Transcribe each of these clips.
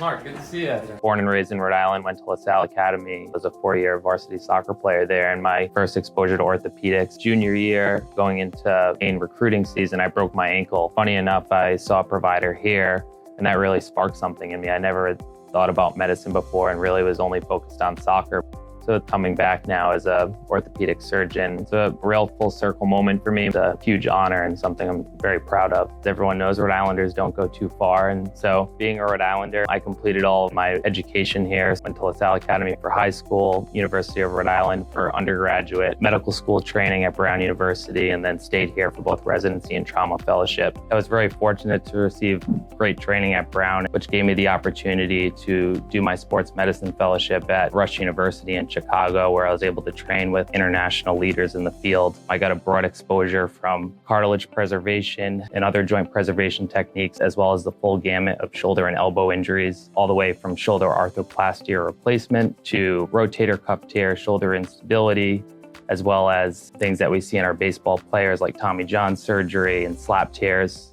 Mark, good to see you. Born and raised in Rhode Island, went to LaSalle Academy. Was a 4-year varsity soccer player there, and my first exposure to orthopedics. Junior year, going into main recruiting season, I broke my ankle. Funny enough, I saw a provider here, and that really sparked something in me. I never thought about medicine before and really was only focused on soccer. So coming back now as a orthopedic surgeon, it's a real full circle moment for me. It's a huge honor and something I'm very proud of. As everyone knows, Rhode Islanders don't go too far. And so being a Rhode Islander, I completed all of my education here. Went to LaSalle Academy for high school, University of Rhode Island for undergraduate, medical school training at Brown University, and then stayed here for both residency and trauma fellowship. I was very fortunate to receive great training at Brown, which gave me the opportunity to do my sports medicine fellowship at Rush University in Chicago, where I was able to train with international leaders in the field. I got a broad exposure from cartilage preservation and other joint preservation techniques, as well as the full gamut of shoulder and elbow injuries, all the way from shoulder arthroplasty or replacement to rotator cuff tear, shoulder instability, as well as things that we see in our baseball players like Tommy John surgery and slap tears.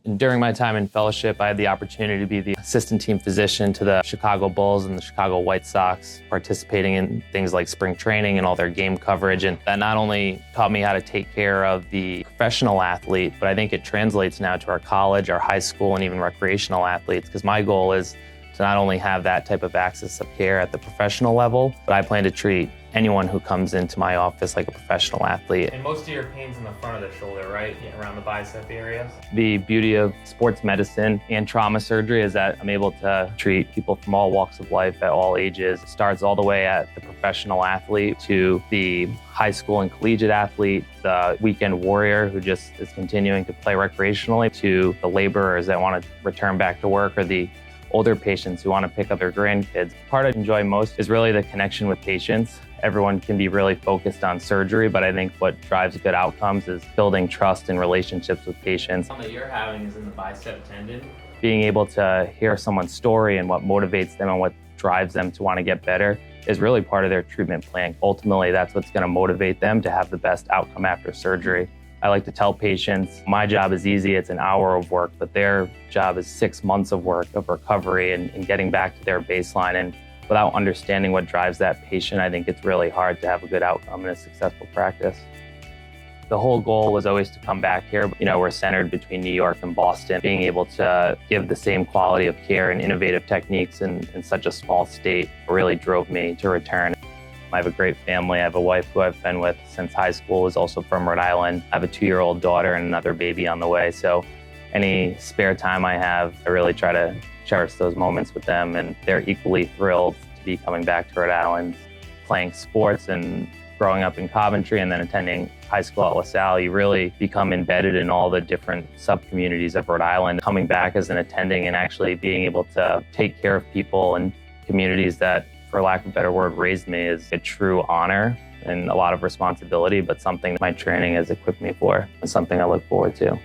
And during my time in fellowship, I had the opportunity to be the assistant team physician to the Chicago Bulls and the Chicago White Sox, participating in things like spring training and all their game coverage. And that not only taught me how to take care of the professional athlete, but I think it translates now to our college, our high school, and even recreational athletes, because my goal is to not only have that type of access of care at the professional level, but I plan to treat anyone who comes into my office like a professional athlete. And most of your pain's in the front of the shoulder, right? Yeah, around the bicep area. The beauty of sports medicine and trauma surgery is that I'm able to treat people from all walks of life at all ages. It starts all the way at the professional athlete to the high school and collegiate athlete, the weekend warrior who just is continuing to play recreationally, to the laborers that want to return back to work, or the older patients who want to pick up their grandkids. The part I enjoy most is really the connection with patients. Everyone can be really focused on surgery, but I think what drives good outcomes is building trust and relationships with patients. The one that you're having is in the bicep tendon. Being able to hear someone's story and what motivates them and what drives them to want to get better is really part of their treatment plan. Ultimately, that's what's going to motivate them to have the best outcome after surgery. I like to tell patients, my job is easy, it's an hour of work, but their job is 6 months of work, of recovery and getting back to their baseline. And without understanding what drives that patient, I think it's really hard to have a good outcome in a successful practice. The whole goal was always to come back here. We're centered between New York and Boston. Being able to give the same quality of care and innovative techniques in such a small state really drove me to return. I have a great family. I have a wife who I've been with since high school, who's also from Rhode Island. I have a 2-year-old daughter and another baby on the way. So any spare time I have, I really try to cherish those moments with them. And they're equally thrilled to be coming back to Rhode Island, playing sports and growing up in Coventry and then attending high school at LaSalle. You really become embedded in all the different sub-communities of Rhode Island. Coming back as an attending and actually being able to take care of people and communities that, for lack of a better word, raised me is a true honor and a lot of responsibility, but something my training has equipped me for and something I look forward to.